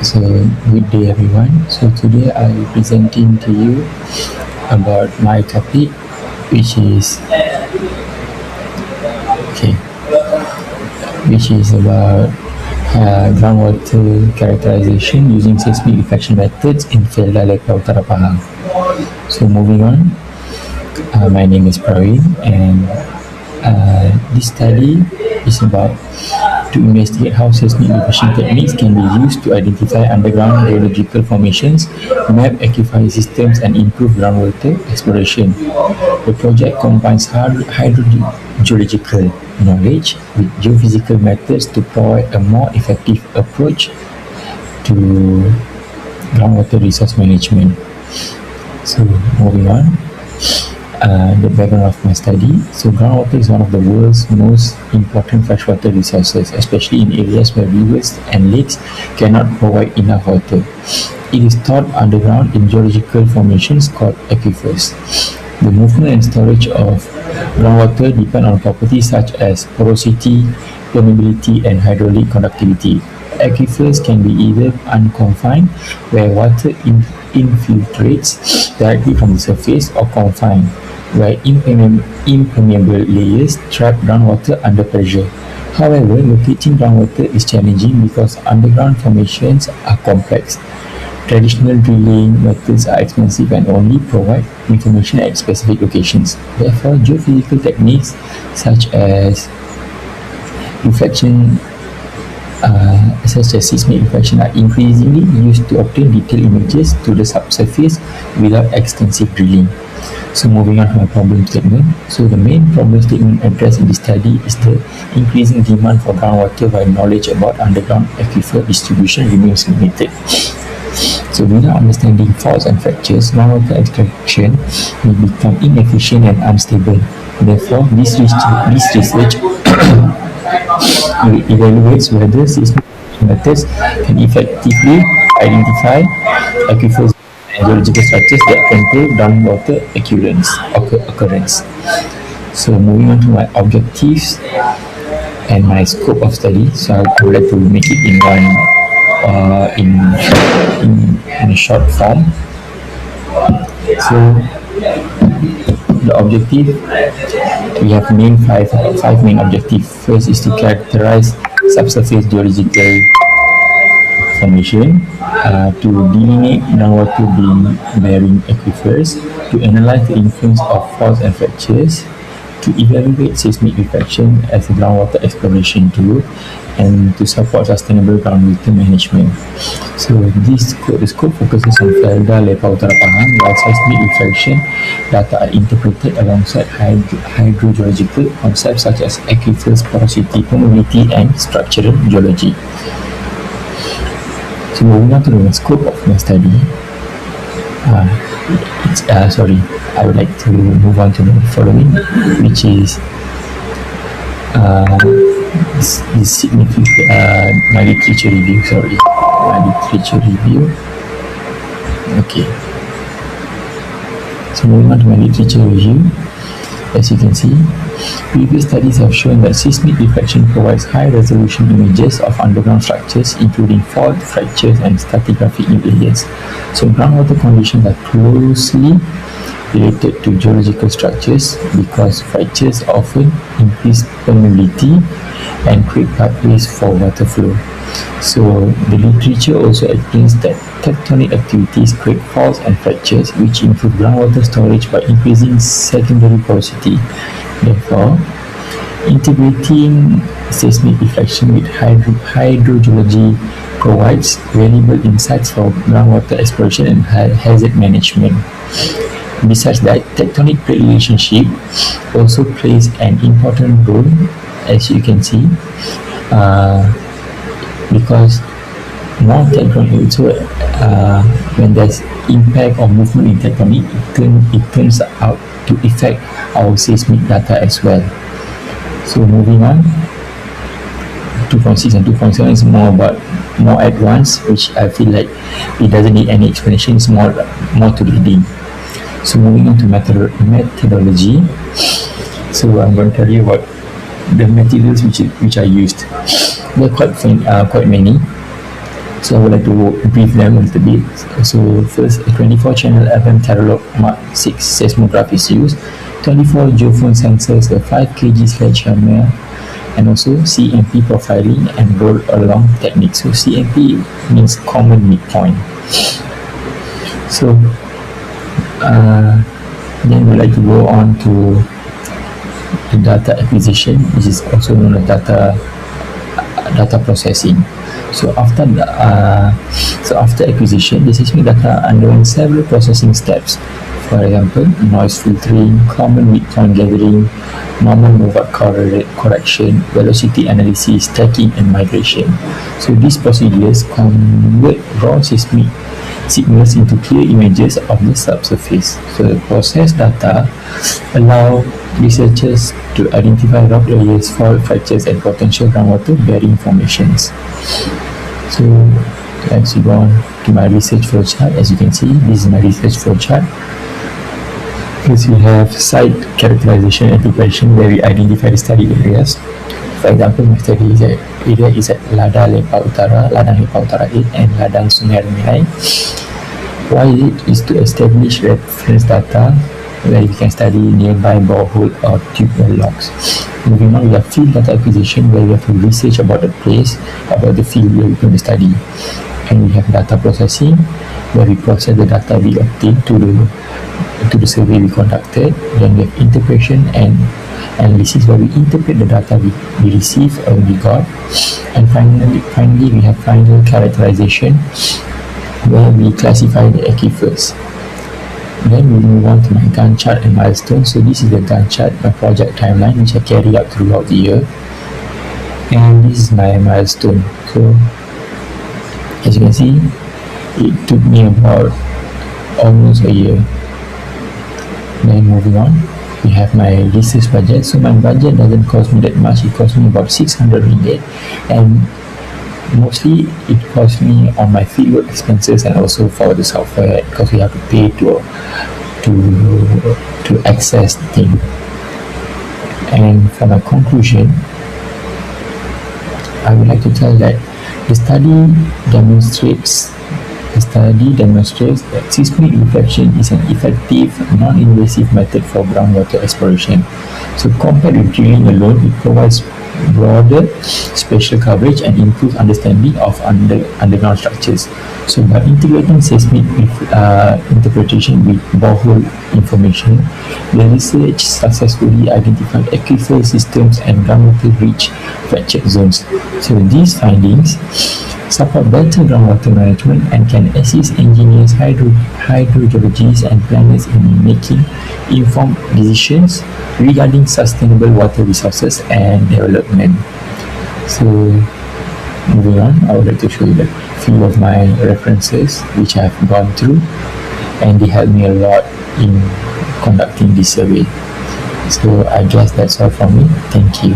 So good day everyone. So today I'll be presenting to you about my topic, which is about groundwater characterization using seismic reflection methods in Felda Leka Utara Pahang. So moving on, my name is Praveen, and this study is about to investigate how seismic reflection techniques can be used to identify underground geological formations, map aquifer systems, and improve groundwater exploration. The project combines hydrogeological knowledge with geophysical methods to provide a more effective approach to groundwater resource management. So moving on. The background of my study. So groundwater is one of the world's most important freshwater resources, especially in areas where rivers and lakes cannot provide enough water. It is stored underground in geological formations called aquifers. The movement and storage of groundwater depend on properties such as porosity, permeability, and hydraulic conductivity. Aquifers can be either unconfined, where water infiltrates directly from the surface, or confined, where impermeable layers trap groundwater under pressure. However, locating groundwater is challenging because underground formations are complex. Traditional drilling methods are expensive and only provide information at specific locations. Therefore, geophysical techniques such as seismic reflection are increasingly used to obtain detailed images to the subsurface without extensive drilling. So moving on to my problem statement. So the main problem statement addressed in this study is the increasing demand for groundwater while knowledge about underground aquifer distribution remains limited. So without understanding faults and fractures, groundwater extraction may become inefficient and unstable. Therefore, this research evaluates whether seismic methods can effectively identify aquifers and geological structures that control groundwater occurrence. So moving on to my objectives and my scope of study. So I would like to make it in a short form. So the objective, we have five main objectives. First is to characterize subsurface geological formation, to delineate groundwater bearing aquifers, to analyze the influence of faults and fractures, to evaluate seismic reflection as a groundwater exploration tool, and to support sustainable groundwater management. So the scope focuses on Felda Leka Utara Pahang, while seismic reflection data are interpreted alongside hydrogeological concepts such as aquifers, porosity, permeability, and structural geology. So moving on to the scope of my study, I would like to move on to the following, which is my literature review. Okay. So moving on to my literature review, as you can see, previous studies have shown that seismic reflection provides high-resolution images of underground structures, including fault, fractures, and stratigraphic layers. So groundwater conditions are closely related to geological structures because fractures often increase permeability and create pathways for water flow. So the literature also explains that tectonic activities create faults and fractures, which improve groundwater storage by increasing secondary porosity. Therefore, integrating seismic reflection with hydrogeology provides valuable insights for groundwater exploration and hazard management. Besides that, tectonic plate relationship also plays an important role, as you can see, because more tectonic, so when there's impact or movement in tectonic, it turns out to affect our seismic data as well. So moving on, 2.6 and 2.7 is more advanced, which I feel like it doesn't need any explanation. It's more to reading. So moving on to methodology. So I'm going to tell you about the materials which I used. There are quite many. So I would like to brief them a little bit. So first, a 24 channel FM Terralog Mark 6 seismograph is used, 24 geophone sensors, a 5 kg sledgehammer, and also CMP profiling and roll along technique. So CMP means common midpoint. So then we'd like to go on to the data acquisition, which is also known as data processing. So after acquisition, the seismic data underwent several processing steps. For example, noise filtering, common midpoint gathering, normal move-up correction, velocity analysis, stacking, and migration. So these procedures convert raw seismic signals into clear images of the subsurface. So the processed data allow researchers to identify rock layers, fault fractures, and potential groundwater bearing formations. So let's go on to my research flowchart. As you can see, this is my research flowchart. First, we have site characterization and preparation, where we identify the study areas. For example, my study area is at Ladang Lepak Utara 8 and Ladang Sungai Remehai. Why is to establish reference data where we can study nearby borehole or tube well logs. Moving on, we have field data acquisition, where we have to research about the place, about the field where we're going to study. And we have data processing, where we process the data we obtained to the survey we conducted. Then we have interpretation and analysis, where we interpret the data we receive or we got. And finally we have final characterization, where we classify the aquifers. Then we move on to my Gantt chart and milestone. So this is the Gantt chart, my project timeline, which I carry out throughout the year. And this is my milestone. So as you can see, it took me about almost a year. Then moving on, we have my research budget. So my budget doesn't cost me that much. It cost me about 600 ringgit, and mostly it cost me on my fieldwork expenses and also for the software, because we have to pay to access the thing. And for my conclusion, I would like to tell that the study demonstrates that seismic reflection is an effective, non-invasive method for groundwater exploration. So compared with drilling alone, it provides broader spatial coverage and improved understanding of underground structures. So by integrating seismic interpretation with borehole information, the research successfully identified aquifer systems and groundwater-rich fractured zones. So these findings support better groundwater management and can assist engineers, hydrogeologists, and planners in making informed decisions regarding sustainable water resources and development. So moving on, I would like to show you a few of my references which I have gone through, and they helped me a lot in conducting this survey. So I guess that's all from me. Thank you.